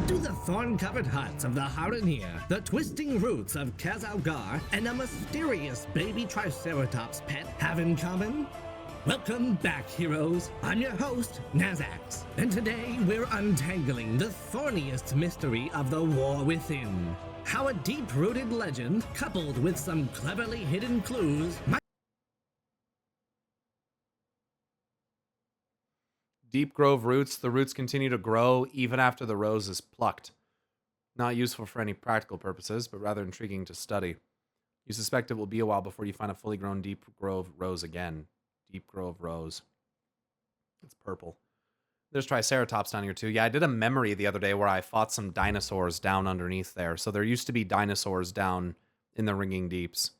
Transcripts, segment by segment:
Do the thorn-covered huts of the Haranir, the twisting roots of Xaxxas, and a mysterious baby Triceratops pet have in common? Welcome back, heroes. I'm your host, Xaxxas, and today we're untangling the thorniest mystery of the War Within. How a deep-rooted legend, coupled with some cleverly hidden clues, might... Deep grove roots. The roots continue to grow even after the rose is plucked. Not useful for any practical purposes, but rather intriguing to study. You suspect it will be a while before you find a fully grown deep grove rose again. Deep grove rose. It's purple. There's Triceratops down here too. Yeah, I did a memory the other day where I fought some dinosaurs down underneath there. So there used to be dinosaurs down in the ringing deeps.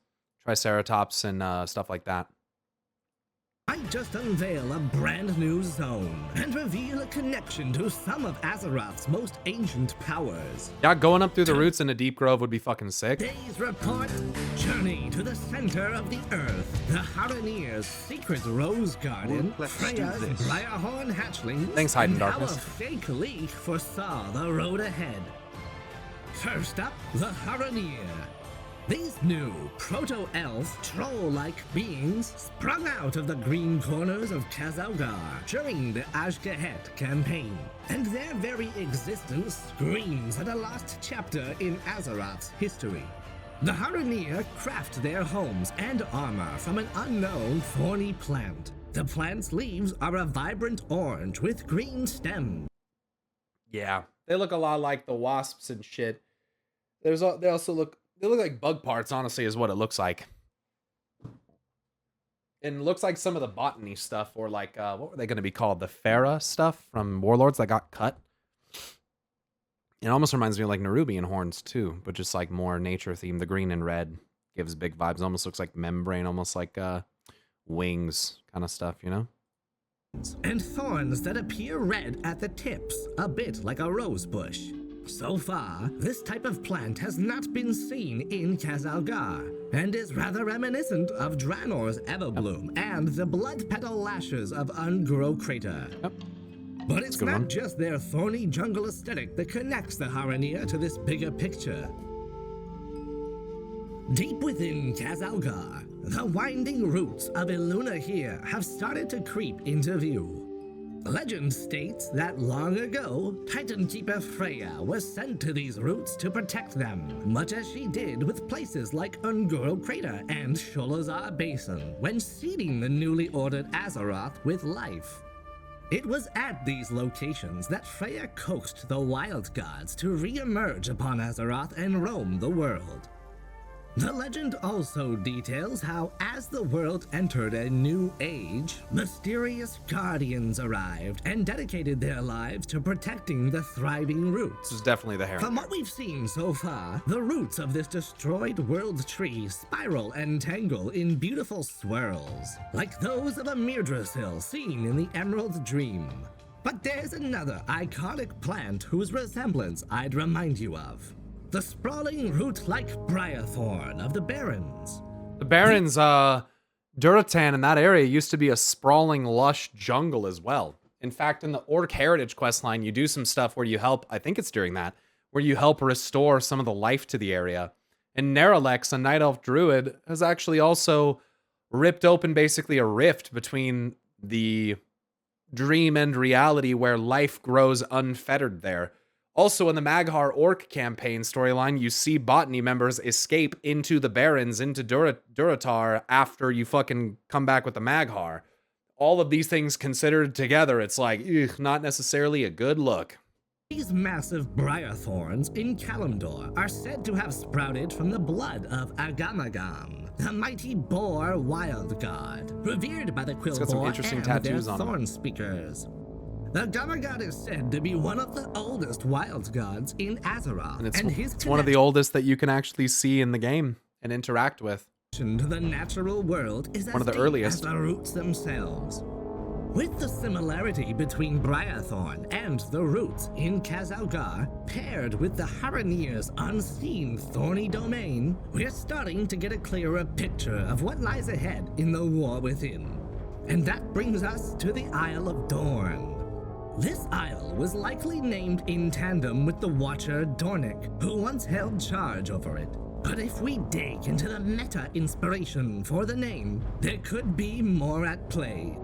Triceratops and stuff like that. Might just unveil a brand new zone and reveal a connection to some of Azeroth's most ancient powers. Yeah, going up through the roots in a deep grove would be fucking sick. Today's report, journey to the center of the earth, the Haranir's secret rose garden, Freya's Briarhorn hatchling, Thanks, Hide in and how Darkness. a fake leak foresaw the road ahead. First up, the Haranir. These new proto-elf, troll-like beings sprung out of the green corners of Xaxxas during the Ashgahet campaign, and their very existence screams at a lost chapter in Azeroth's history. The Haranir craft their homes and armor from an unknown thorny plant. The plant's leaves are a vibrant orange with green stems. Yeah, they look a lot like the wasps and shit. They also look... They look like bug parts, honestly, is what it looks like. And it looks like some of the botany stuff, or like, what were they going to be called? The Farah stuff from Warlords that got cut. It almost reminds me of like Nerubian horns, too, but just like more nature themed. The green and red gives big vibes. Almost looks like membrane, almost like wings kind of stuff, you know? And thorns that appear red at the tips, a bit like a rose bush. So far, this type of plant has not been seen in Xaxxas, and is rather reminiscent of Draenor's Everbloom and the blood petal lashes of Ungrow Crater. Yep. But it's not just their thorny jungle aesthetic that connects the Haranir to this bigger picture. Deep within Xaxxas, the winding roots of Illuna here have started to creep into view. Legend states that long ago, Titan Keeper Freya was sent to these roots to protect them, much as she did with places like Ungrow Crater and Sholazar Basin when seeding the newly ordered Azeroth with life. It was at these locations that Freya coaxed the wild gods to re-emerge upon Azeroth and roam the world. The legend also details how, as the world entered a new age, mysterious guardians arrived and dedicated their lives to protecting the thriving roots. This is definitely the Haranir. From what we've seen so far, the roots of this destroyed world tree spiral and tangle in beautiful swirls, like those of a Mirdrasil seen in the Emerald Dream. But there's another iconic plant whose resemblance I'd remind you of. The sprawling root-like briarthorn of the Barrens. The Barrens, Duratan in that area used to be a sprawling, lush jungle as well. In fact, in the Orc Heritage questline, you do some stuff where you help, I think it's during that, where you help restore some of the life to the area. And Neralex, a Night Elf Druid, has actually also ripped open basically a rift between the dream and reality where life grows unfettered there. Also, in the Maghar Orc campaign storyline, you see botany members escape into the Barrens, into Duratar, after you fucking come back with the Maghar. All of these things considered together, it's like, not necessarily a good look. These massive briarthorns in Kalimdor are said to have sprouted from the blood of Agamagam, the mighty boar wild god, revered by the Quillboar and their thorn speakers. The Gamagod is said to be one of the oldest wild gods in Azeroth, and it's one of the oldest that you can actually see in the game and interact with. To the natural world is one of the earliest. As the roots themselves. With the similarity between Briarthorn and the roots in Xaxxas paired with the Haranir's unseen thorny domain, we're starting to get a clearer picture of what lies ahead in the War Within. And that brings us to the Isle of Dorn. This isle was likely named in tandem with the Watcher Dornick, who once held charge over it. But if we dig into the meta-inspiration for the name, there could be more at play.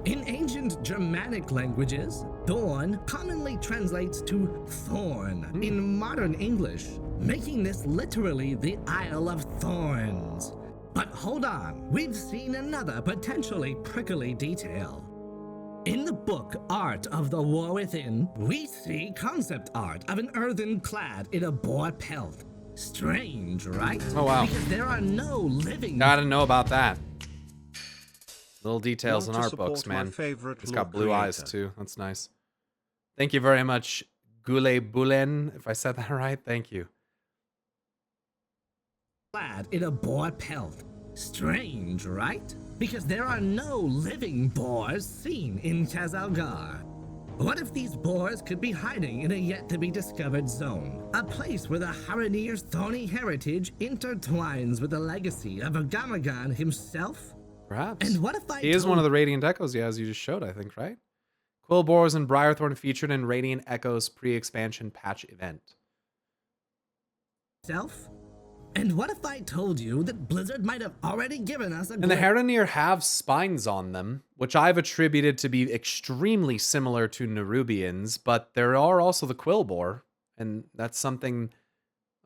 In ancient Germanic languages, Dorn commonly translates to thorn in modern English, making this literally the Isle of Thorns. But hold on, we've seen another potentially prickly detail. In the book Art of the War Within, we see concept art of an earthen clad in a boar pelt. Strange, right? Oh, wow. Because there are no living... Gotta know about that. Little details in art books, man. It's got blue eyes, too. That's nice. Thank you very much, Gule Bulen, if I said that right. Thank you. Clad in a boar pelt. Strange, right? Because there are no living boars seen in Khazalgar. What if these boars could be hiding in a yet-to-be-discovered zone? A place where the Haranir's thorny heritage intertwines with the legacy of Agamagan himself? Perhaps. And what if I He is one of the Radiant Echoes, yeah, as you just showed, I think, right? Quill Boars and Briarthorn featured in Radiant Echoes pre-expansion patch event. Self? And what if I told you that Blizzard might have already given us a... And the Haranir have spines on them, which I've attributed to be extremely similar to Nerubians, but there are also the Quill Boar, and that's something...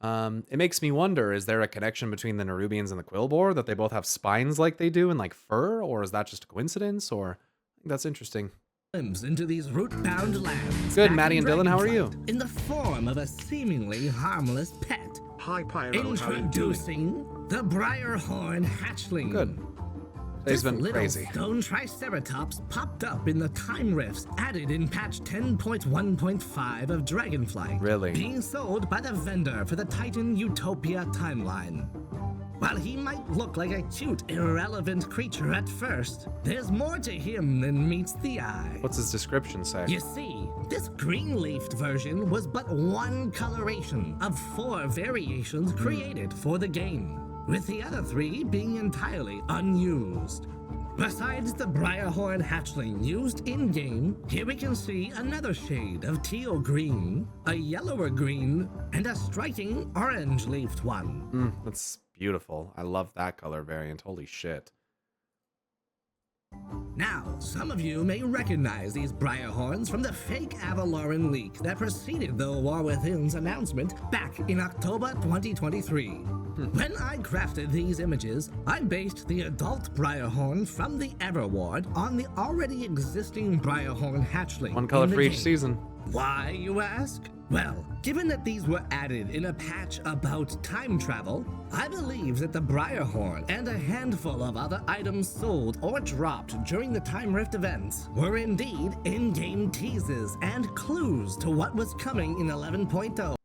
it makes me wonder, is there a connection between the Nerubians and the Quill Boar, that they both have spines like they do and like fur, or is that just a coincidence, or... I think that's interesting. Into these root-bound lands. Good, Maddie and Dylan, how are you? In the form of a seemingly harmless pet. Hi, Pyro. Introducing the Briarhorn Hatchling. Good. Today's been little crazy. Stone Triceratops popped up in the time rifts added in patch 10.1.5 of Dragonflight. Really? Being sold by the vendor for the Titan Utopia timeline. While he might look like a cute, irrelevant creature at first, there's more to him than meets the eye. What's his description say? You see, this green-leafed version was but one coloration of 4 variations created for the game, with the other 3 being entirely unused. Besides the Briarhorn Hatchling used in-game, here we can see another shade of teal green, a yellower green, and a striking orange-leafed one. That's beautiful. I love that color variant. Holy shit. Now, some of you may recognize these Briarhorns from the fake Avaloran leak that preceded the War Within's announcement back in October 2023. When I crafted these images, I based the adult Briarhorn from the Everward on the already existing Briarhorn Hatchling. One color in the for each game. season. Why, you ask? Well, given that these were added in a patch about time travel, I believe that the Briarhorn and a handful of other items sold or dropped during the Time Rift events were indeed in-game teases and clues to what was coming in 11.0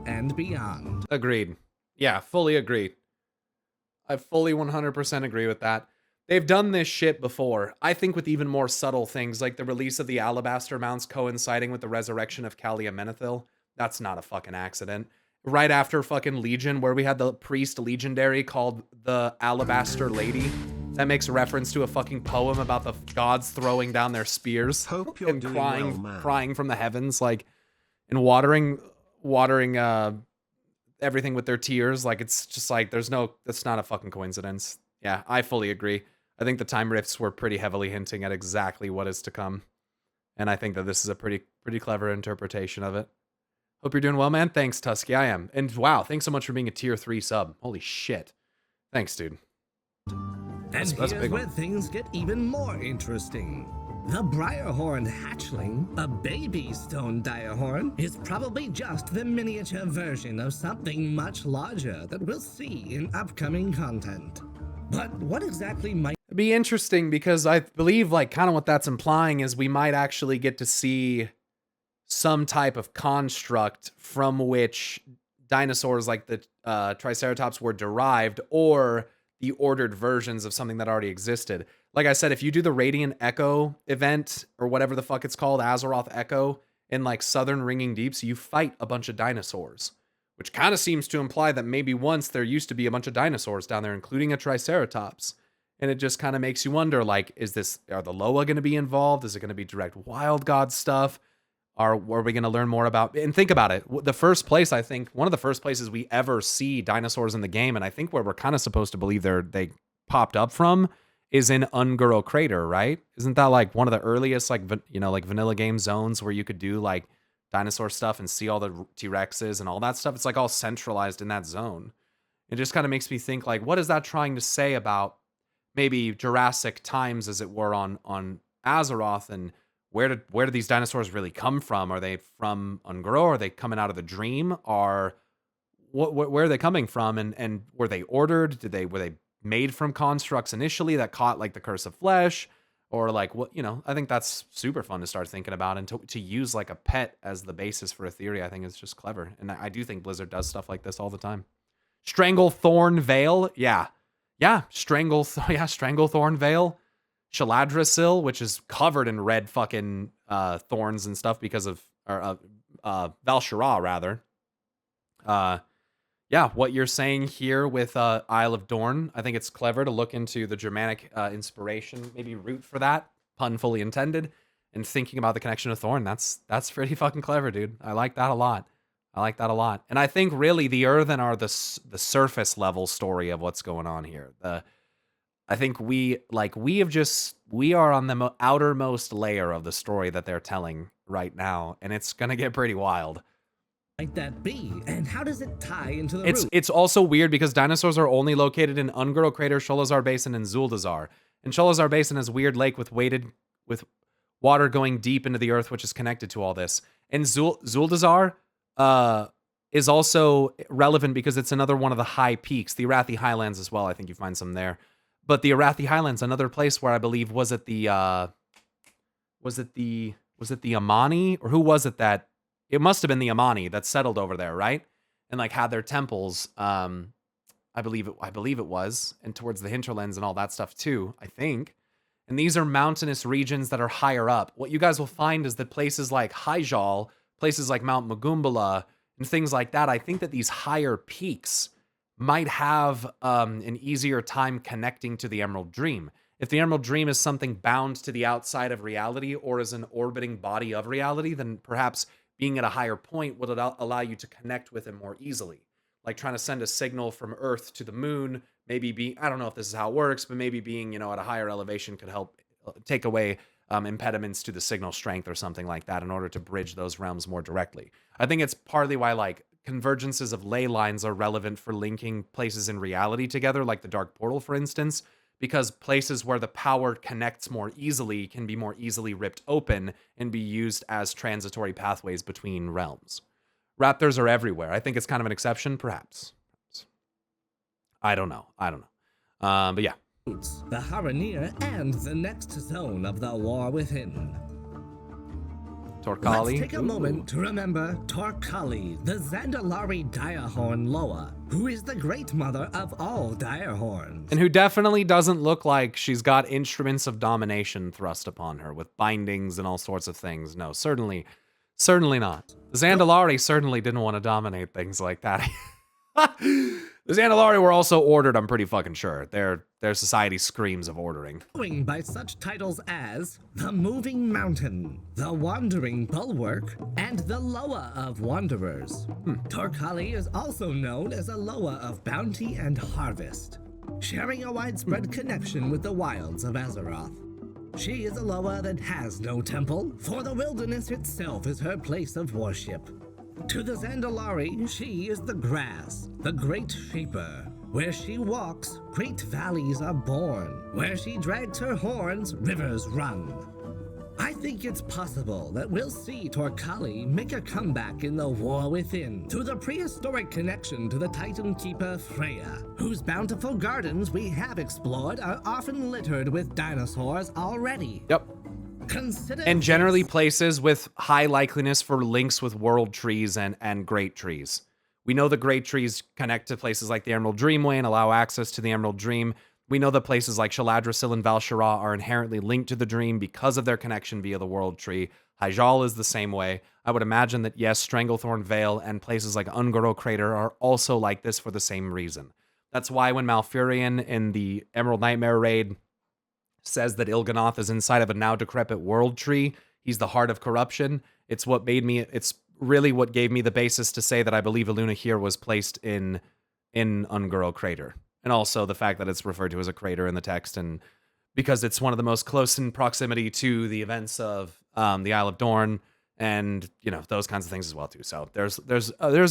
and beyond. Agreed. Yeah, fully agreed. I fully 100% agree with that. They've done this shit before. I think with even more subtle things, like the release of the Alabaster mounts coinciding with the resurrection of Kalia Menethil. That's not a fucking accident. Right after fucking Legion, where we had the priest legendary called the Alabaster Lady. That makes reference to a fucking poem about the gods throwing down their spears. Hope you're and doing crying, well, man. crying from the heavens, like, and watering everything with their tears. Like, it's just like, that's not a fucking coincidence. Yeah, I fully agree. I think the time rifts were pretty heavily hinting at exactly what is to come. And I think that this is a pretty clever interpretation of it. Hope you're doing well, man. Thanks, Tusky. I am. And wow, thanks so much for being a tier 3 sub. Holy shit. Thanks, dude. And That's a here's big where one. things get even more interesting. The Briarhorn Hatchling, a baby stone direhorn, is probably just the miniature version of something much larger that we'll see in upcoming content. But what exactly might It'd be interesting because I believe, like, kind of what that's implying is we might actually get to see some type of construct from which dinosaurs like the Triceratops were derived, or the ordered versions of something that already existed. Like I said, if you do the Radiant Echo event, or whatever the fuck it's called, Azeroth Echo, in like Southern Ringing Deeps, you fight a bunch of dinosaurs. Which kind of seems to imply that maybe once there used to be a bunch of dinosaurs down there, including a Triceratops. And it just kind of makes you wonder, like, are the Loa going to be involved? Is it going to be direct wild god stuff? Are we going to learn more about, and think about it. The first place, I think, one of the first places we ever see dinosaurs in the game, and I think where we're kind of supposed to believe they popped up from, is in Ungoro Crater, right? Isn't that like one of the earliest, like, like vanilla game zones where you could do like dinosaur stuff and see all the T-Rexes and all that stuff? It's like all centralized in that zone. It just kind of makes me think, like, what is that trying to say about maybe Jurassic times, as it were, on Azeroth, and where do these dinosaurs really come from? Are they from Ungoro? Are they coming out of the dream? Where are they coming from? And were they ordered? Were they made from constructs initially that caught like the curse of flesh? Or like what, I think that's super fun to start thinking about, and to use like a pet as the basis for a theory, I think is just clever. And I do think Blizzard does stuff like this all the time. Stranglethorn Vale. Yeah. Stranglethorn Vale. Shaladrasil, which is covered in red fucking thorns and stuff because of Val'Shara, rather. What you're saying here with Isle of Dorn, I think it's clever to look into the Germanic inspiration, maybe root for that, pun fully intended, and thinking about the connection to Thorn. That's pretty fucking clever, dude. I like that a lot. And I think really the Earthen are the surface level story of what's going on here. I think we are on the outermost layer of the story that they're telling right now, and it's gonna get pretty wild. Might that be? And how does it tie into the root? It's also weird because dinosaurs are only located in Ungoro Crater, Sholazar Basin, and Zuldazar. And Sholazar Basin is a weird lake with water going deep into the earth, which is connected to all this. And Zuldazar is also relevant because it's another one of the high peaks, the Arathi Highlands as well. I think you find some there. But the Arathi Highlands, another place where I believe was it the Amani, or who was it that? It must have been the Amani that settled over there, right? And like had their temples. I believe it was, and towards the hinterlands and all that stuff too, I think. And these are mountainous regions that are higher up. What you guys will find is that places like Hyjal, places like Mount Magumbala, and things like that, I think that these higher peaks might have an easier time connecting to the Emerald Dream. If the Emerald Dream is something bound to the outside of reality or is an orbiting body of reality, then perhaps being at a higher point would allow you to connect with it more easily. Like trying to send a signal from Earth to the moon, I don't know if this is how it works, but maybe being, at a higher elevation could help take away impediments to the signal strength or something like that in order to bridge those realms more directly. I think it's partly why like convergences of ley lines are relevant for linking places in reality together, like the Dark Portal, for instance, because places where the power connects more easily can be more easily ripped open and be used as transitory pathways between realms. Raptors are everywhere. I think it's kind of an exception, perhaps. I don't know. But yeah. The Haranir and the next zone of the War Within. Torkali. Let's take a moment to remember Torkali, the Zandalari Direhorn Loa, who is the great mother of all Direhorns. And who definitely doesn't look like she's got instruments of domination thrust upon her with bindings and all sorts of things. No, certainly not. The Zandalari certainly didn't want to dominate things like that. The Zandalari were also ordered, I'm pretty fucking sure. Their society screams of ordering. Going by such titles as the Moving Mountain, the Wandering Bulwark, and the Loa of Wanderers. Torkali is also known as a Loa of Bounty and Harvest, sharing a widespread connection with the wilds of Azeroth. She is a Loa that has no temple, for the wilderness itself is her place of worship. To the Zandalari, she is the grass, the great shaper. Where she walks, great valleys are born. Where she drags her horns, rivers run. I think it's possible that we'll see Torkali make a comeback in the War Within through the prehistoric connection to the Titan Keeper Freya, whose bountiful gardens we have explored are often littered with dinosaurs already. Yep. And generally places with high likeliness for links with world trees and great trees. We know the great trees connect to places like the Emerald Dreamway and allow access to the Emerald Dream. We know that places like Shaladrasil and Val'Shara are inherently linked to the Dream because of their connection via the world tree. Hyjal is the same way. I would imagine that, yes, Stranglethorn Vale and places like Ungoro Crater are also like this for the same reason. That's why when Malfurion in the Emerald Nightmare raid says that Il'gynoth is inside of a now decrepit world tree, he's the heart of corruption. It's really what gave me the basis to say that I believe Illuna here was placed in Ungoro Crater. And also the fact that it's referred to as a crater in the text, and because it's one of the most close in proximity to the events of the Isle of Dorn, and those kinds of things as well too. So there's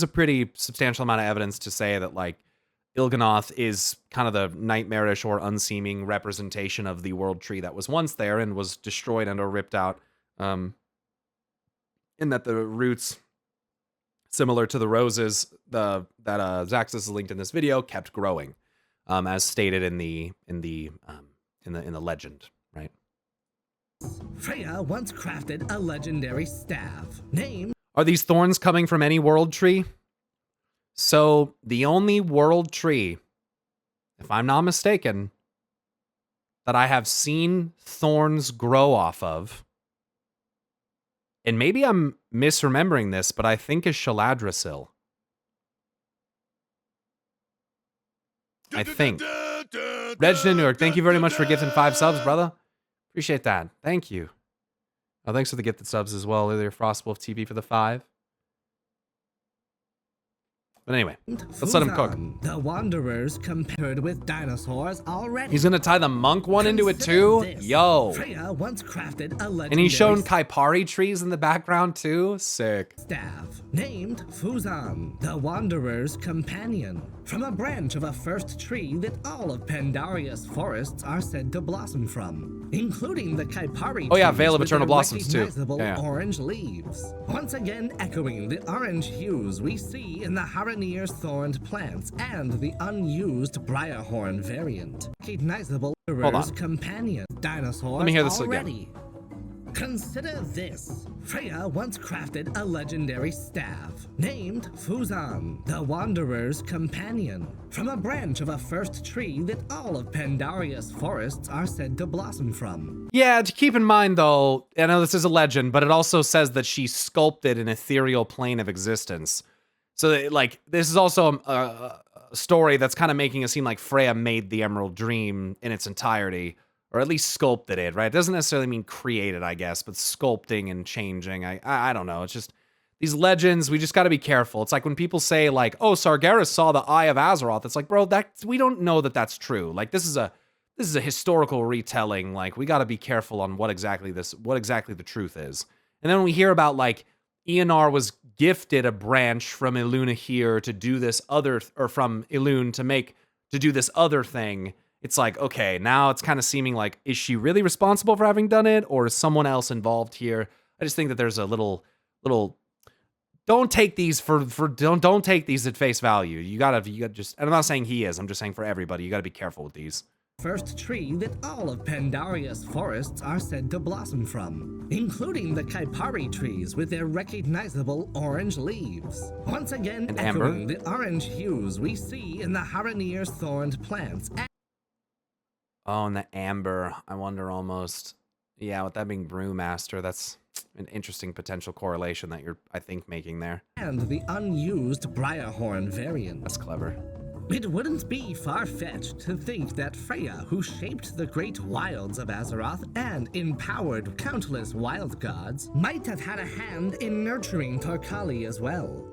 a pretty substantial amount of evidence to say that like Il'gynoth is kind of the nightmarish or unseeming representation of the world tree that was once there and was destroyed and or ripped out. In that the roots, similar to the roses that Xaxxas is linked in this video, kept growing, as stated in the legend, right? Freya once crafted a legendary staff named... Are these thorns coming from any world tree? So the only world tree, if I'm not mistaken, that I have seen thorns grow off of, and maybe I'm misremembering this, but I think is Shaladrasil. I think. Reginald Newark, thank you very much for gifting 5 subs, brother. Appreciate that. Thank you. Oh, thanks for the gifted subs as well. Earlier, Frostwolf TV for the 5. But anyway, let's let him cook. The Wanderers compared with dinosaurs already. He's gonna tie the monk one into it too? Yo. Freya once crafted a legendary... And he's shown Kaipari trees in the background too? Sick. ...staff named Fuzan, the Wanderer's companion, from a branch of a first tree that all of Pandaria's forests are said to blossom from, including the Kaipari Oh yeah, trees Veil of with Eternal their Blossoms too. recognizable Yeah. orange leaves, once again echoing the orange hues we see in the Haranir's thorned plants and the unused Briarhorn variant. Recognizable Wanderer's companion dinosaurs Let me hear this already. Consider this. Freya once crafted a legendary staff named Fuzan, the Wanderer's companion, from a branch of a first tree that all of Pandaria's forests are said to blossom from. Yeah, to keep in mind though, I know this is a legend, but it also says that she sculpted an ethereal plane of existence. So like, this is also a story that's kind of making it seem like Freya made the Emerald Dream in its entirety. Or at least sculpted it, right? It doesn't necessarily mean created, I guess, but sculpting and changing. I don't know. It's just these legends, we just got to be careful. It's like when people say like, "Oh, Sargeras saw the Eye of Azeroth." It's like, bro, we don't know that that's true. Like this is a historical retelling. Like we got to be careful on what exactly the truth is. And then when we hear about like Eonar was gifted a branch from Illuna here to do this other, or from Illune to do this other thing. It's like, okay, now it's kind of seeming like, is she really responsible for having done it, or is someone else involved here? I just think that there's a little. Don't take these don't take these at face value. You gotta just. And I'm not saying he is. I'm just saying for everybody, you gotta be careful with these. First tree that all of Pandaria's forests are said to blossom from, including the Kaipari trees with their recognizable orange leaves, once again And echoing amber. the orange hues we see in the Haranir's thorned plants. Oh, and the amber. I wonder almost. Yeah, with that being Brewmaster, that's an interesting potential correlation that you're, I think, making there. And the unused Briarhorn variant. That's clever. It wouldn't be far-fetched to think that Freya, who shaped the great wilds of Azeroth and empowered countless wild gods, might have had a hand in nurturing Torkali as well.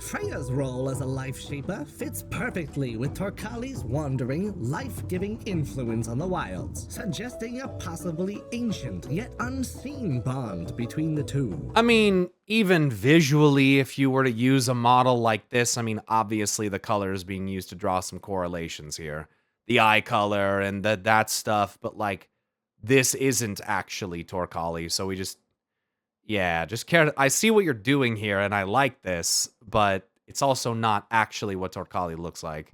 Freya's role as a life shaper fits perfectly with Torkali's wandering, life-giving influence on the wilds, suggesting a possibly ancient yet unseen bond between the two. I mean, even visually, if you were to use a model like this, I mean, obviously the color is being used to draw some correlations here. The eye color and that stuff, but like, this isn't actually Torkali, so we just... Yeah, just care. I see what you're doing here, and I like this, but it's also not actually what Torkali looks like.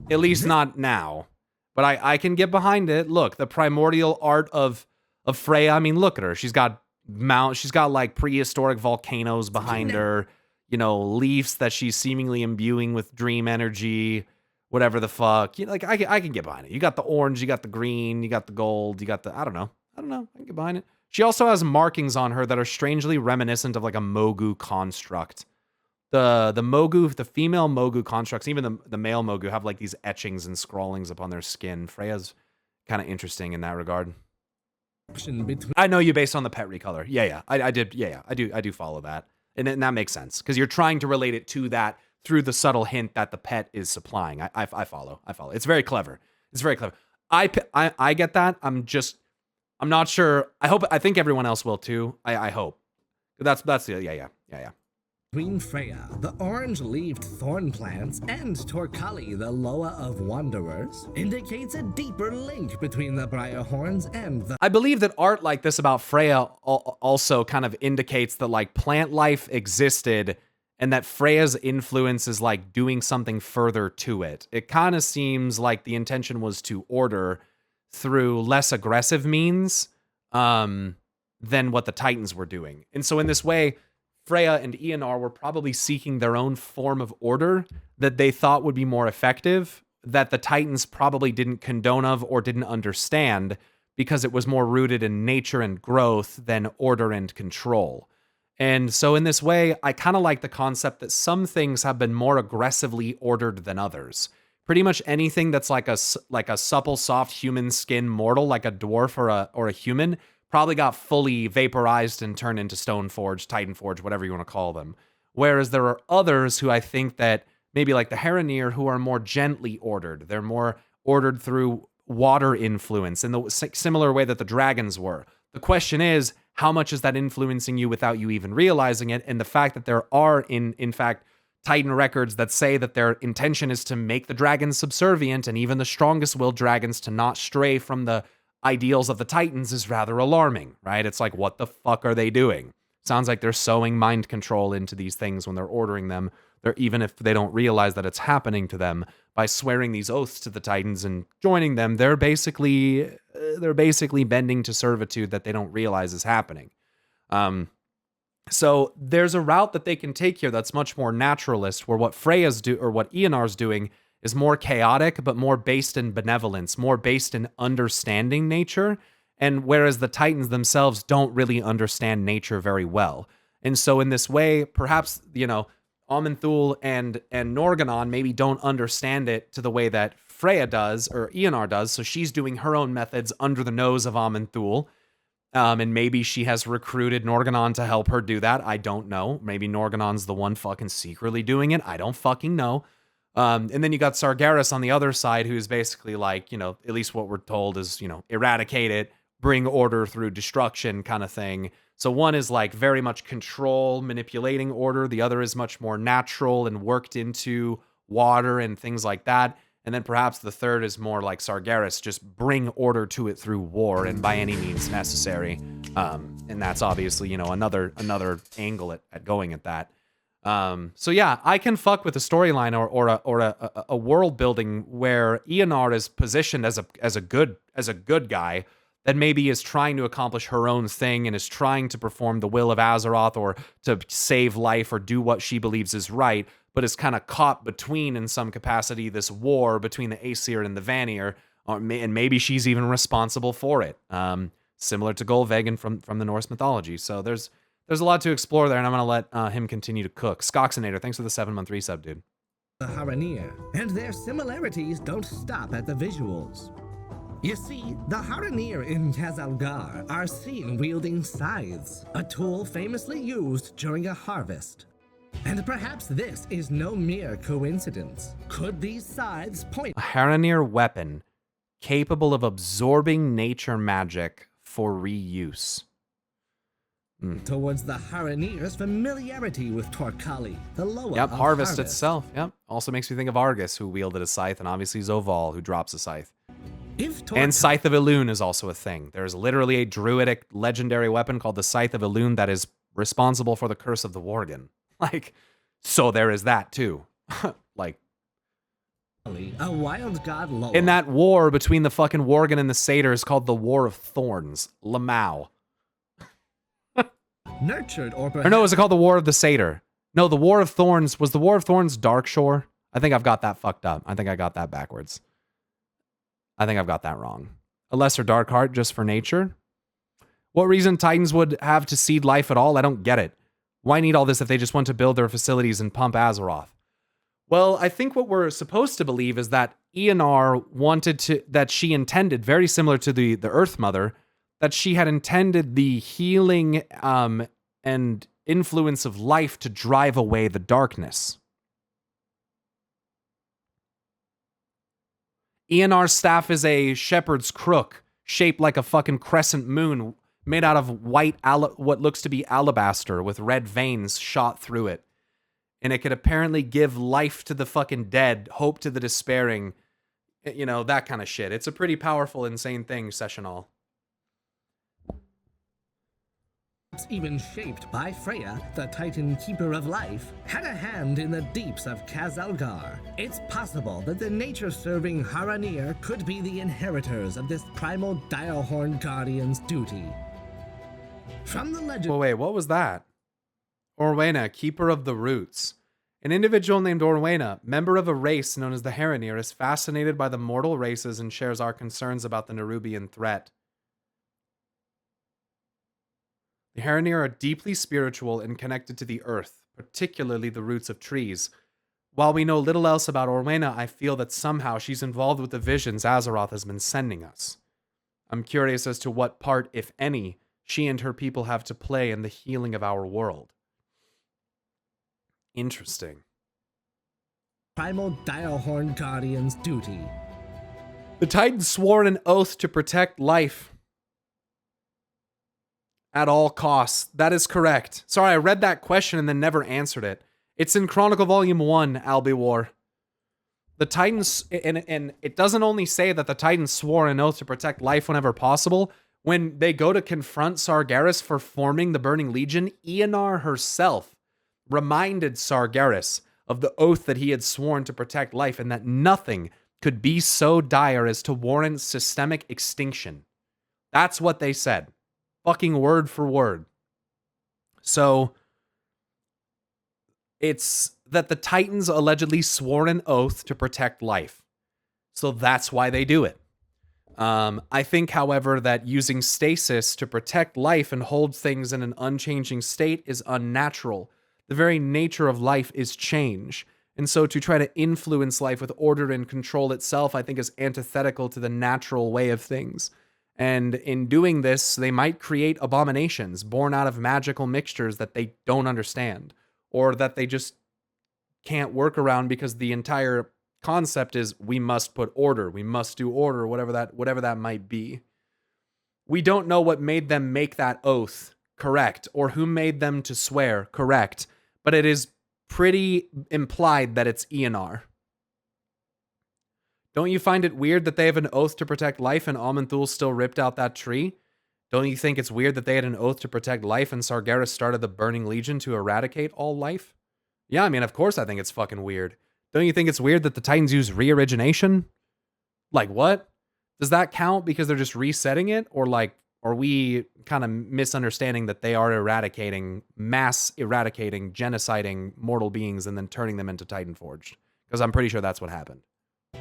At least not now. But I can get behind it. Look, the primordial art of Freya. I mean, look at her. She's got like prehistoric volcanoes behind her. You know, leaves that she's seemingly imbuing with dream energy. Whatever the fuck. You know, like I can get behind it. You got the orange, you got the green, you got the gold, you got the I don't know. I can get behind it. She also has markings on her that are strangely reminiscent of like a Mogu construct. the Mogu, the female Mogu constructs, even the male Mogu have like these etchings and scrawlings upon their skin. Freya's kind of interesting in that regard. I know you based on the pet recolor. Yeah, I did. Yeah, I do follow that, and that makes sense because you're trying to relate it to that through the subtle hint that the pet is supplying. I follow. It's very clever. It's very clever. I get that. I'm not sure. I think everyone else will too. I hope. That's the yeah. Between Freya, the orange-leaved thorn plants, and Torkali, the Loa of Wanderers, indicates a deeper link between the briar horns and the... I believe that art like this about Freya also kind of indicates that like plant life existed and that Freya's influence is like doing something further to it. It kind of seems like the intention was to order through less aggressive means than what the Titans were doing. And so in this way, Freya and Eonar were probably seeking their own form of order that they thought would be more effective, that the Titans probably didn't condone of or didn't understand because it was more rooted in nature and growth than order and control. And so in this way, I kind of like the concept that some things have been more aggressively ordered than others. Pretty much anything that's like a supple, soft human skin mortal, like a dwarf or a human, probably got fully vaporized and turned into Stoneforge, Titanforge, whatever you want to call them. Whereas there are others who I think that maybe like the Haranir who are more gently ordered. They're more ordered through water influence in the similar way that the dragons were. The question is, how much is that influencing you without you even realizing it? And the fact that there are, in fact, Titan records that say that their intention is to make the dragons subservient and even the strongest willed dragons to not stray from the ideals of the Titans is rather alarming, right? It's like, what the fuck are they doing? Sounds like they're sowing mind control into these things when they're ordering them. They're, even if they don't realize that it's happening to them, by swearing these oaths to the Titans and joining them, they're basically bending to servitude that they don't realize is happening. So there's a route that they can take here that's much more naturalist, where what Freya's or what Eonar's doing is more chaotic, but more based in benevolence, more based in understanding nature, and whereas the Titans themselves don't really understand nature very well. And so in this way, perhaps, Aman'Thul and Norgannon maybe don't understand it to the way that Freya does, or Eonar does, so she's doing her own methods under the nose of Aman'Thul, and maybe she has recruited Norgannon to help her do that. I don't know. Maybe Norgannon's the one fucking secretly doing it. I don't fucking know. And then you got Sargeras on the other side, who's basically like, at least what we're told is, eradicate it, bring order through destruction kind of thing. So one is like very much control, manipulating order. The other is much more natural and worked into water and things like that. And then perhaps the third is more like Sargeras, just bring order to it through war and by any means necessary. And that's obviously, another angle at going at that. So yeah, I can fuck with a storyline or a world building where Eonar is positioned as a good guy that maybe is trying to accomplish her own thing and is trying to perform the will of Azeroth or to save life or do what she believes is right, but is kind of caught between, in some capacity, this war between the Aesir and the Vanir, and maybe she's even responsible for it, similar to Golvegan from the Norse mythology. So there's a lot to explore there, and I'm going to let him continue to cook. Skoxinator, thanks for the 7-month resub, dude. The Haranir, and their similarities don't stop at the visuals. You see, the Haranir in Khazalgar are seen wielding scythes, a tool famously used during a harvest. And perhaps this is no mere coincidence. Could these scythes point a Haranir weapon capable of absorbing nature magic for reuse? Towards the Haranir's familiarity with Torkali, the Loa Yep, of Harvest itself. Yep. Also makes me think of Argus, who wielded a scythe, and obviously Zoval, who drops a scythe. And Scythe of Elune is also a thing. There's literally a druidic legendary weapon called the Scythe of Elune that is responsible for the curse of the Worgen. So there is that too. A wild god Loa. In that war between the fucking Worgen and the Satyrs called the War of Thorns, Lamau. Nurtured or no, was it called the War of the Satyr? No, the War of Thorns, was the War of Thorns Darkshore? I think I've got that fucked up. I think I got that backwards. I think I've got that wrong. A lesser dark heart just for nature? What reason Titans would have to seed life at all? I don't get it. Why need all this if they just want to build their facilities and pump Azeroth? Well, I think what we're supposed to believe is that Eonar that she intended, very similar to the Earth Mother, that she had intended the healing and influence of life to drive away the darkness. Eonar's staff is a shepherd's crook, shaped like a fucking crescent moon, made out of white, what looks to be alabaster with red veins shot through it. And it could apparently give life to the fucking dead, hope to the despairing, you know, that kind of shit. It's a pretty powerful, insane thing, Sessional. Even shaped by Freya, the Titan Keeper of Life, had a hand in the deeps of Khazalgar. It's possible that the nature-serving Haranir could be the inheritors of this primal Direhorn Guardian's duty. From the legend... Well, wait, what was that? Orwena, Keeper of the Roots. An individual named Orwena, member of a race known as the Haranir, is fascinated by the mortal races and shares our concerns about the Nerubian threat. The Haranir are deeply spiritual and connected to the earth, particularly the roots of trees. While we know little else about Orwena, I feel that somehow she's involved with the visions Azeroth has been sending us. I'm curious as to what part, if any, she and her people have to play in the healing of our world. Interesting. Primal Direhorn Guardian's duty. The Titans swore an oath to protect life at all costs. That is correct. Sorry, I read that question and then never answered it. It's in Chronicle Volume 1, Albewar. The Titans, and it doesn't only say that the Titans swore an oath to protect life whenever possible. When they go to confront Sargeras for forming the Burning Legion, Eonar herself reminded Sargeras of the oath that he had sworn to protect life and that nothing could be so dire as to warrant systemic extinction. That's what they said. Fucking word for word. So, it's that the Titans allegedly swore an oath to protect life. So that's why they do it. I think, however, that using stasis to protect life and hold things in an unchanging state is unnatural. The very nature of life is change. And so to try to influence life with order and control itself, I think is antithetical to the natural way of things. And in doing this, they might create abominations born out of magical mixtures that they don't understand, or that they just can't work around because the entire concept is we must put order, we must do order, whatever that might be. We don't know what made them make that oath, correct, or who made them to swear, correct, but it is pretty implied that it's Eonar. Don't you find it weird that they have an oath to protect life and Aman'Thul still ripped out that tree? Don't you think it's weird that they had an oath to protect life and Sargeras started the Burning Legion to eradicate all life? Yeah, I mean, of course I think it's fucking weird. Don't you think it's weird that the Titans use re-origination? Like, what? Does that count because they're just resetting it? Or, like, are we kind of misunderstanding that they are mass eradicating, genociding mortal beings and then turning them into Titanforged? Because I'm pretty sure that's what happened.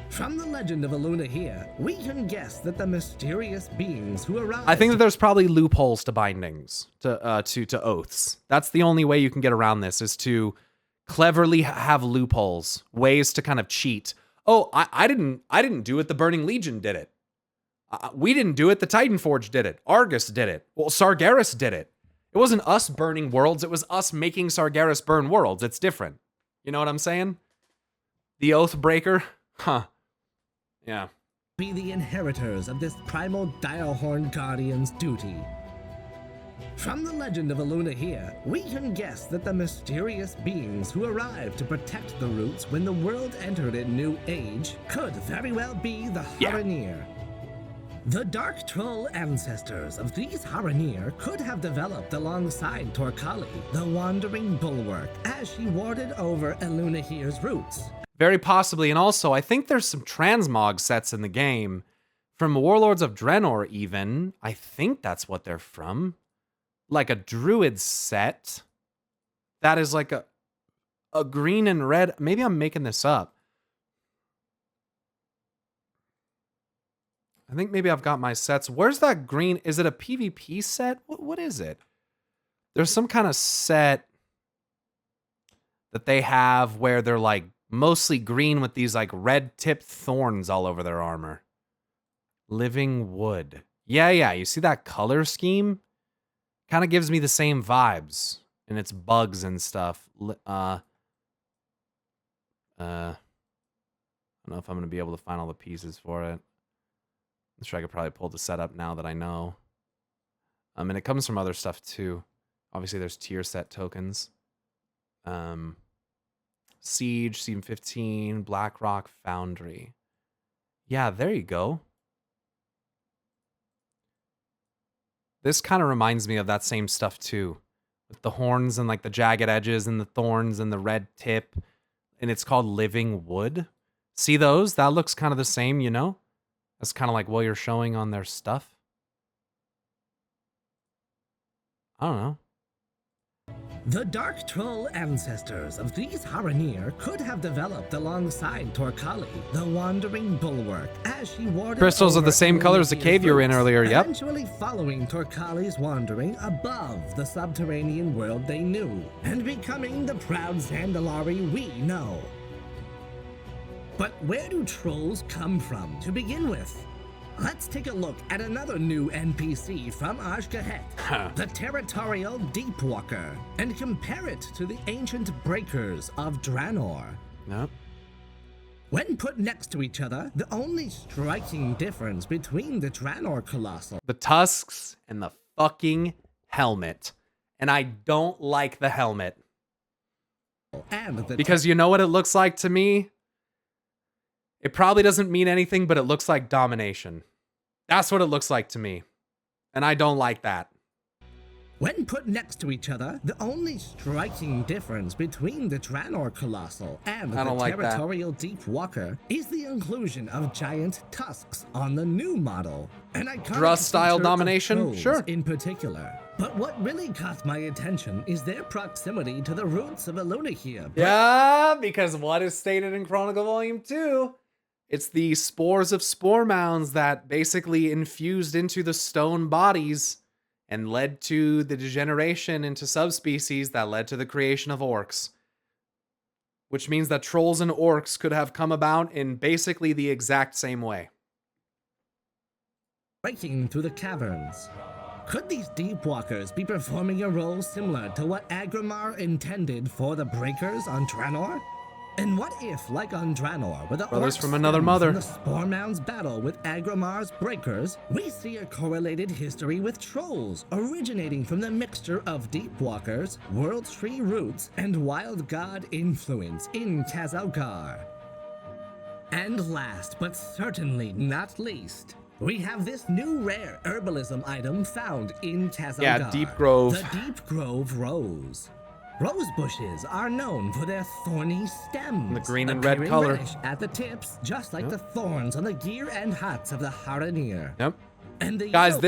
From the legend of Eluna here, we can guess that the mysterious beings who arrived... I think that there's probably loopholes to bindings, to oaths. That's the only way you can get around this, is to cleverly have loopholes, ways to kind of cheat. Oh, I didn't do it. The Burning Legion did it. We didn't do it. The Titanforge did it. Argus did it. Well, Sargeras did it. It wasn't us burning worlds. It was us making Sargeras burn worlds. It's different. You know what I'm saying? The Oathbreaker? Huh. Yeah. Be the inheritors of this primal Direhorn Guardian's duty. From the legend of Eluna here, we can guess that the mysterious beings who arrived to protect the roots when the world entered a new age could very well be the Haranir. The Dark Troll ancestors of these Haranir could have developed alongside Torkali, the Wandering Bulwark, as she warded over Eluna here's roots. Very possibly, and also, I think there's some transmog sets in the game. From Warlords of Draenor, even. I think that's what they're from. Like a druid set. That is like a green and red. Maybe I'm making this up. I think maybe I've got my sets. Where's that green? Is it a PvP set? What is it? There's some kind of set. that they have where they're like mostly green with these like red tipped thorns all over their armor. Living wood. Yeah, you see that color scheme? Kind of gives me the same vibes. And it's bugs and stuff. I don't know if I'm going to be able to find all the pieces for it. I'm sure I could probably pull the setup now that I know. And it comes from other stuff too. Obviously, there's tier set tokens. Siege, Seam 15, Blackrock Foundry. Yeah, there you go. This kind of reminds me of that same stuff too. With the horns and like the jagged edges and the thorns and the red tip. And it's called Living Wood. See those? That looks kind of the same, you know? That's kind of like what you're showing on their stuff. I don't know. The Dark Troll ancestors of these Haranir could have developed alongside Torkali, the wandering bulwark, as she warded Crystals of the over same color as the Olympian cave you were in fruits, earlier, yep. eventually following Torkali's wandering above the subterranean world they knew, and becoming the proud Zandalari we know. But where do trolls come from to begin with? Let's take a look at another new NPC from Ashgahet, the territorial Deepwalker, and compare it to the ancient breakers of Draenor. Nope. When put next to each other, the only striking difference between the Draenor Colossal, The tusks and the fucking helmet. And I don't like the helmet. and the Because you know what it looks like to me? It probably doesn't mean anything, but it looks like domination. That's what it looks like to me. And I don't like that. When put next to each other, the only striking difference between the Draenor Colossal and I the don't like that. territorial Deepwalker is the inclusion of giant tusks on the new model. An iconic Druss-style feature of domination? trolls Sure. in particular. But what really caught my attention is their proximity to the roots of Eluna here. Yeah, because what is stated in Chronicle Volume 2? It's the spores of spore mounds that basically infused into the stone bodies and led to the degeneration into subspecies that led to the creation of orcs. Which means that trolls and orcs could have come about in basically the exact same way. Breaking through the caverns. Could these Deepwalkers be performing a role similar to what Agrimar intended for the Breakers on Draenor? And what if, like on Draenor, where the Brothers orcs from another stem mother. from the Spore Mound's battle with Agrimar's Breakers, we see a correlated history with trolls, originating from the mixture of Deepwalkers, World Tree roots, and Wild God influence in Khazalgar. And last, but certainly not least, we have this new rare herbalism item found in Khazalgar. Yeah, Deep Grove. The Deep Grove Rose. Rose bushes are known for their thorny stems. The green and red appearing color. reddish at the tips, just like the thorns on the gear and huts of the Haranir. Yep. And the Guys, yolk-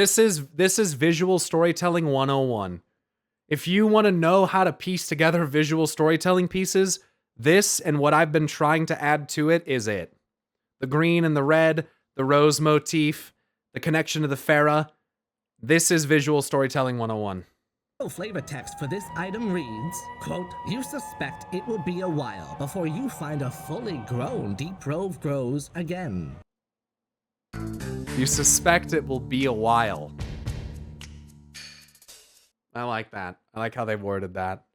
this is visual storytelling 101. If you want to know how to piece together visual storytelling pieces, this and what I've been trying to add to it is it. The green and the red, the rose motif, the connection to the Farah. This is visual storytelling 101. flavor text for this item reads, quote, "You suspect it will be a while before you find a fully grown Deep Grove grows again." You suspect it will be a while. I like that. I like how they worded that.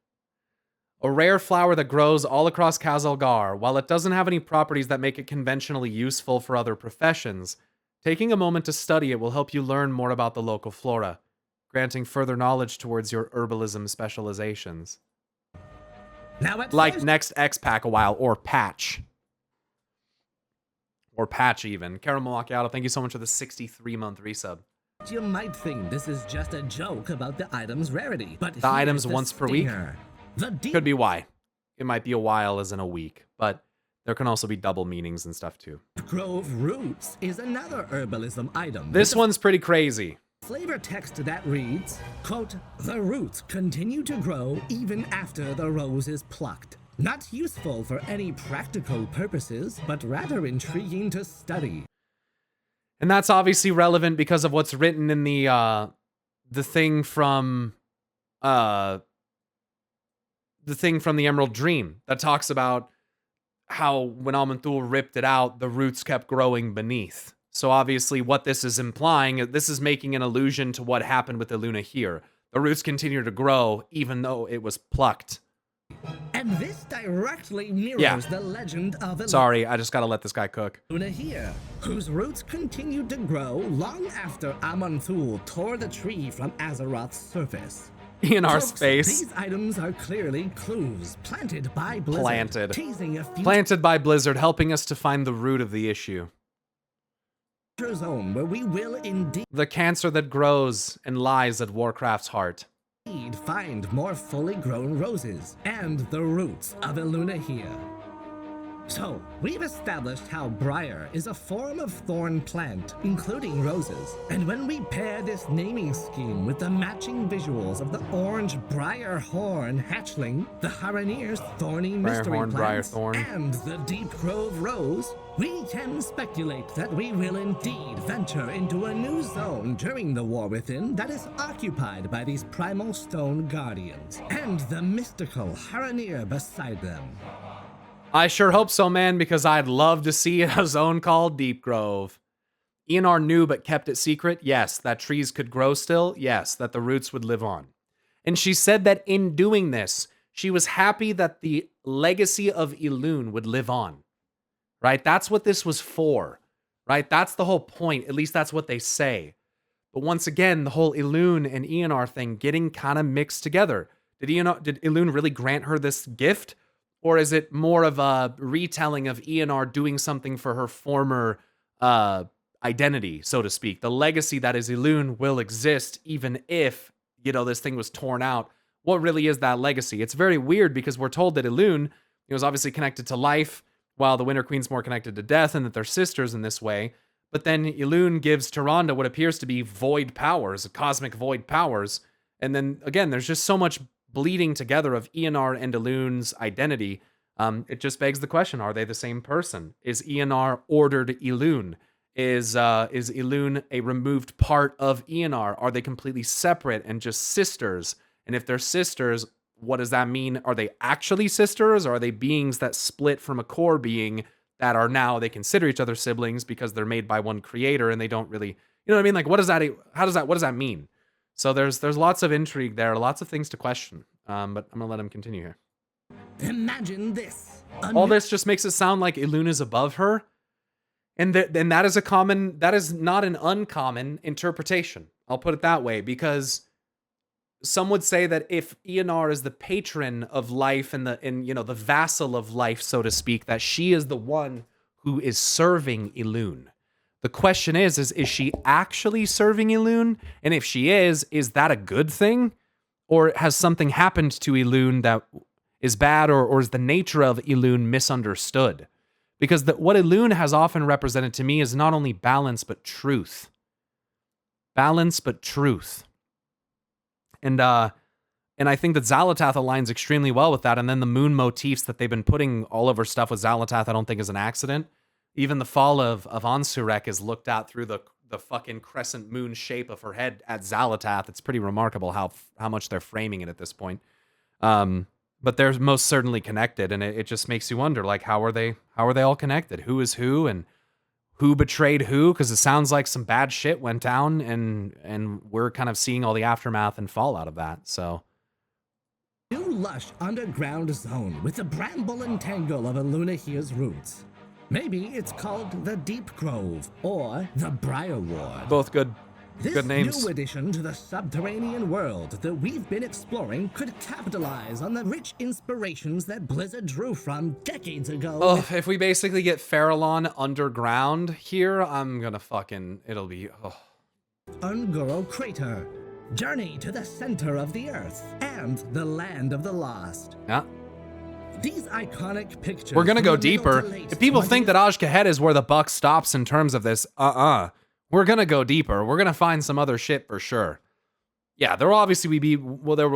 A rare flower that grows all across Khazalgar. While it doesn't have any properties that make it conventionally useful for other professions, taking a moment to study it will help you learn more about the local flora, granting further knowledge towards your herbalism specializations. Now at Like first next X-Pack a while, or patch. Or patch even. Carol Malakiato, thank you so much for the 63-month resub. you might think this is just a joke about the item's rarity, but The here's items the once per week? stinger. The Deep Could be why. It might be a while as in a week, but there can also be double meanings and stuff too. Grove Roots is another herbalism item. This with a one's pretty crazy. flavor text that reads, quote, "The roots continue to grow even after the rose is plucked. Not useful for any practical purposes, but rather intriguing to study." And that's obviously relevant because of what's written in the thing from the the thing from the Emerald Dream that talks about how when Aman'Thul ripped it out, the roots kept growing beneath. So obviously what this is implying, this is making an allusion to what happened with Iluna here. The roots continue to grow even though it was plucked. And this directly mirrors the legend of Sorry, I just gotta let this guy cook. Iluna here, whose roots continued to grow long after Aman'Thul tore the tree from Azeroth's surface. In our Folks, space. These items are clearly clues planted by Blizzard. Planted by Blizzard, helping us to find the root of the issue. Zone where we will indeed the cancer that grows and lies at Warcraft's heart. Find more fully grown roses and the roots of Iluna here. So, we've established how briar is a form of thorn plant, including roses. And when we pair this naming scheme with the matching visuals of the orange briar horn hatchling, the Haranir's thorny mystery plants, and the deep grove rose, we can speculate that we will indeed venture into a new zone during the War Within that is occupied by these primal stone guardians, and the mystical Haranir beside them. I sure hope so, man, because I'd love to see a zone called Deep Grove. Eonar knew but kept it secret. Yes, that trees could grow still. Yes, that the roots would live on. And she said that in doing this, she was happy that the legacy of Elune would live on. Right? That's what this was for. Right? That's the whole point. At least that's what they say. But once again, the whole Elune and Eonar thing getting kind of mixed together. Did Elune really grant her this gift? Or is it more of a retelling of Eonar doing something for her former identity, so to speak? The legacy that is Elune will exist even if, this thing was torn out. What really is that legacy? It's very weird because we're told that Elune was obviously connected to life, while the Winter Queen's more connected to death, and that they're sisters in this way. But then Elune gives Tyrande what appears to be void powers, cosmic void powers. And then, again, there's just so much bleeding together of Eonar and Elune's identity. It just begs the question, are they the same person? Is Eonar ordered Elune? Is Elune a removed part of Eonar? Are they completely separate and just sisters? And if they're sisters, what does that mean? Are they actually sisters? Or are they beings that split from a core being that are now, they consider each other siblings because they're made by one creator and they don't really, what I mean? Like, what does that mean? So there's lots of intrigue there, lots of things to question. But I'm gonna let him continue here. Imagine this. All this just makes it sound like Elune is above her, and that is not an uncommon interpretation. I'll put it that way, because some would say that if Eonar is the patron of life and the vassal of life, so to speak, that she is the one who is serving Elune. The question is she actually serving Elune? And if she is that a good thing? Or has something happened to Elune that is bad, or is the nature of Elune misunderstood? Because what Elune has often represented to me is not only balance, but truth. Balance, but truth. And I think that Xal'atath aligns extremely well with that. And then the moon motifs that they've been putting all over stuff with Xal'atath, I don't think is an accident. Even the fall of Ansurek is looked at through the fucking crescent moon shape of her head at Xal'atath. It's pretty remarkable how much they're framing it at this point. But they're most certainly connected, and it just makes you wonder, like, how are they all connected? Who is who, and who betrayed who? Because it sounds like some bad shit went down, and we're kind of seeing all the aftermath and fallout of that. So, new lush underground zone with the bramble and tangle of Iluna here's roots. Maybe it's called the Deep Grove or the Briar Ward. Both good names. This new addition to the subterranean world that we've been exploring could capitalize on the rich inspirations that Blizzard drew from decades ago. Oh, if we basically get Farallon underground here, I'm gonna it'll be... Ungoro Crater, Journey to the Center of the Earth, and the Land of the Lost. Yeah. These iconic pictures... We're gonna go deeper. If people think that Azj-Kahet is where the buck stops in terms of this, we're gonna go deeper. We're gonna find some other shit for sure. Yeah, there will obviously be... Well, there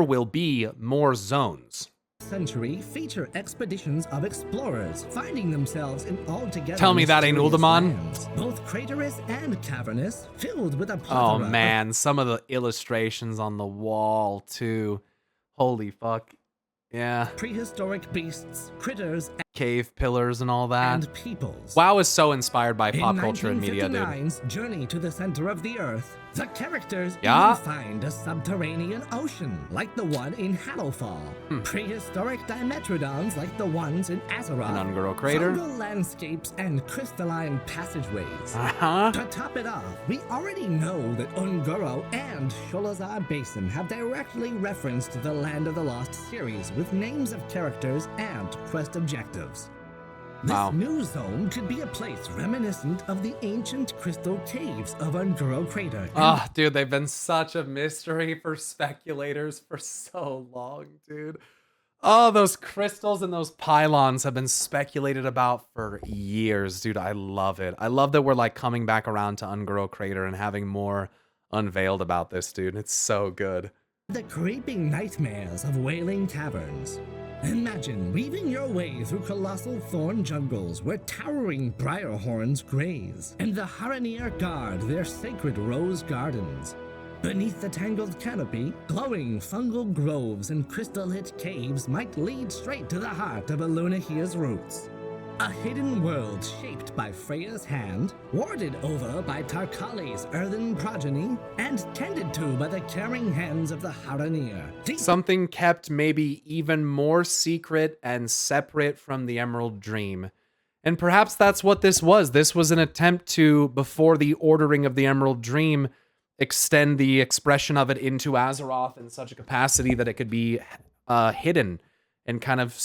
will be more zones. Century feature expeditions of explorers finding themselves in altogether... Tell me that ain't Uldaman. Lands, both craterous and cavernous, filled with a Oh man, some of the illustrations on the wall too. Holy fuck. Yeah. prehistoric beasts, critters, Cave pillars and all that. and peoples. WoW is so inspired by In pop culture and media, dude. 1959's Journey to the Center of the Earth, the characters Yeah? even find a subterranean ocean, like the one in Hallowfall. Prehistoric dimetrodons like the ones in Azeroth. An Ungoro crater. Jungle landscapes and crystalline passageways. Uh-huh. To top it off, we already know that Ungoro and Sholazar Basin have directly referenced the Land of the Lost series with names of characters and quest objectives. This Wow. new zone could be a place reminiscent of the ancient crystal caves of Ungoro Crater. Oh, dude, they've been such a mystery for speculators for so long, dude. Oh, those crystals and those pylons have been speculated about for years, dude. I love it. I love that we're like coming back around to Ungoro Crater and having more unveiled about this, dude. It's so good. The creeping nightmares of wailing caverns. Imagine weaving your way through colossal thorn jungles where towering briar horns graze, and the Haranir guard their sacred rose gardens. Beneath the tangled canopy, glowing fungal groves and crystal-lit caves might lead straight to the heart of Elunahia's roots. A hidden world shaped by Freya's hand, warded over by Tarkali's earthen progeny, and tended to by the caring hands of the Haranir. Something kept maybe even more secret and separate from the Emerald Dream. And perhaps that's what this was. This was an attempt to, before the ordering of the Emerald Dream, extend the expression of it into Azeroth in such a capacity that it could be hidden and kind of,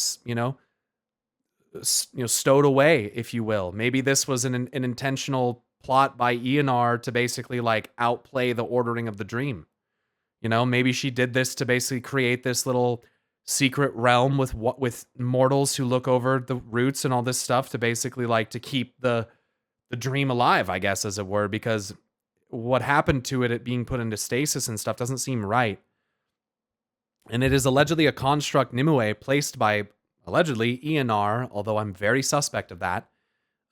stowed away, if you will. Maybe this was an intentional plot by Eonar to basically like outplay the ordering of the dream. Maybe she did this to basically create this little secret realm with mortals who look over the roots and all this stuff to basically like to keep the dream alive, I guess, as it were, because what happened to it being put into stasis and stuff doesn't seem right. And it is allegedly a construct Nimue placed by allegedly Eonar, although I'm very suspect of that,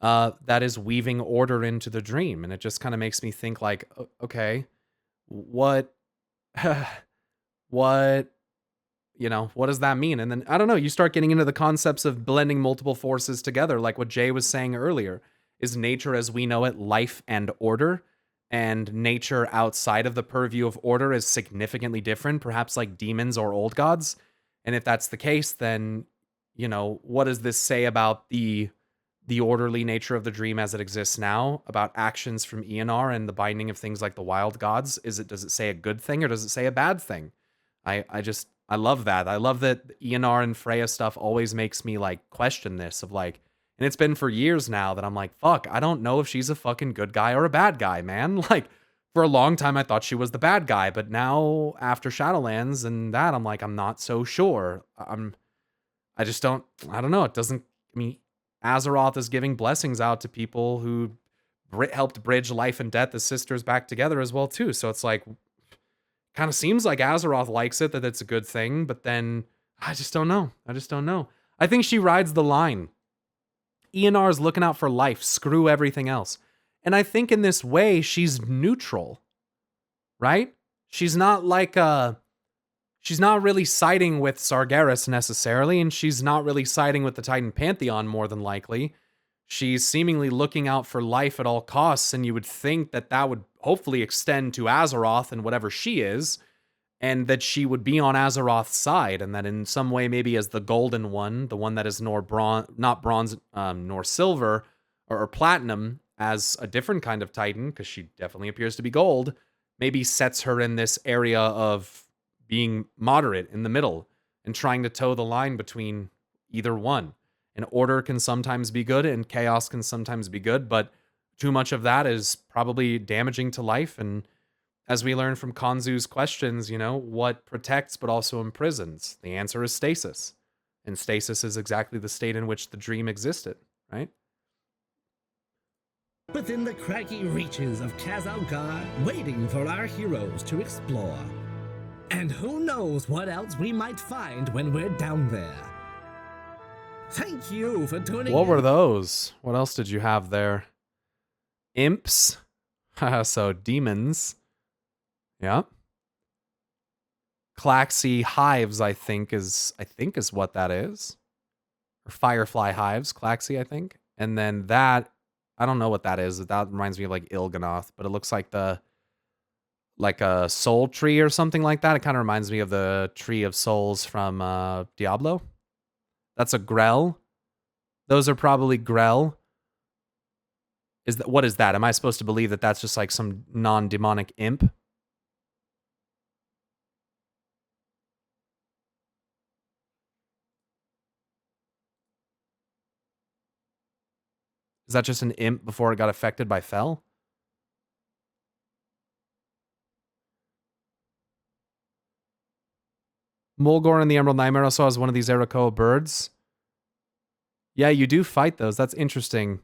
that is weaving order into the dream. And it just kind of makes me think like, okay, what what does that mean? And then, I don't know, you start getting into the concepts of blending multiple forces together, like what Jay was saying earlier. Is nature as we know it life and order? And nature outside of the purview of order is significantly different, perhaps like demons or old gods? And if that's the case, then what does this say about the orderly nature of the dream as it exists now, about actions from Eonar and the binding of things like the wild gods? Does it say a good thing or does it say a bad thing? I love that. I love that Eonar and Freya stuff always makes me like question this of like, and it's been for years now that I'm like, fuck, I don't know if she's a fucking good guy or a bad guy, man. Like, for a long time I thought she was the bad guy, but now after Shadowlands and that, I'm like, I'm not so sure. I don't know. It doesn't, Azeroth is giving blessings out to people who helped bridge life and death as sisters back together as well, too. So it's like, kind of seems like Azeroth likes it, that it's a good thing, but then I just don't know. I think she rides the line. Eonar's looking out for life, screw everything else. And I think in this way, she's neutral, right? She's not like she's not really siding with Sargeras necessarily, and she's not really siding with the Titan Pantheon more than likely. She's seemingly looking out for life at all costs, and you would think that that would hopefully extend to Azeroth and whatever she is, and that she would be on Azeroth's side, and that in some way, maybe as the golden one, the one that is not bronze nor silver or platinum, as a different kind of Titan, because she definitely appears to be gold, maybe sets her in this area of being moderate in the middle and trying to toe the line between either one. And order can sometimes be good and chaos can sometimes be good, but too much of that is probably damaging to life. And as we learn from Konzu's questions, what protects but also imprisons? The answer is stasis. And stasis is exactly the state in which the dream existed, right? Within the craggy reaches of Khazalgar, waiting for our heroes to explore. And who knows what else we might find when we're down there. Thank you for tuning in. What were those? What else did you have there? Imps. So demons. Yeah. Xaxxas hives, I think is what that is. Or firefly hives, Xaxxas, I think. And then that, I don't know what that is. That reminds me of like Il'gynoth, but it looks like like a soul tree or something like that. It kind of reminds me of the tree of souls from Diablo. That's a Grell. Those are probably Grell. What is that? Am I supposed to believe that that's just like some non-demonic imp? Is that just an imp before it got affected by Fel? Mulgore and the Emerald Nightmare also has one of these Arakoa birds. Yeah, you do fight those. That's interesting.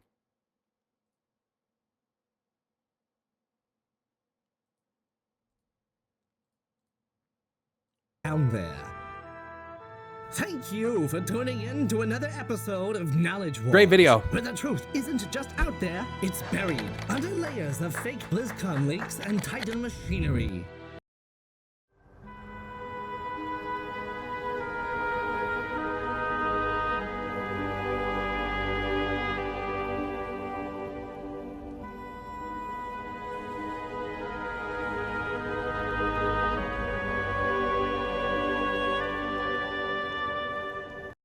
Down there. Thank you for tuning in to another episode of Knowledge Wars. Great video. Where the truth isn't just out there, it's buried under layers of fake BlizzCon leaks and Titan machinery.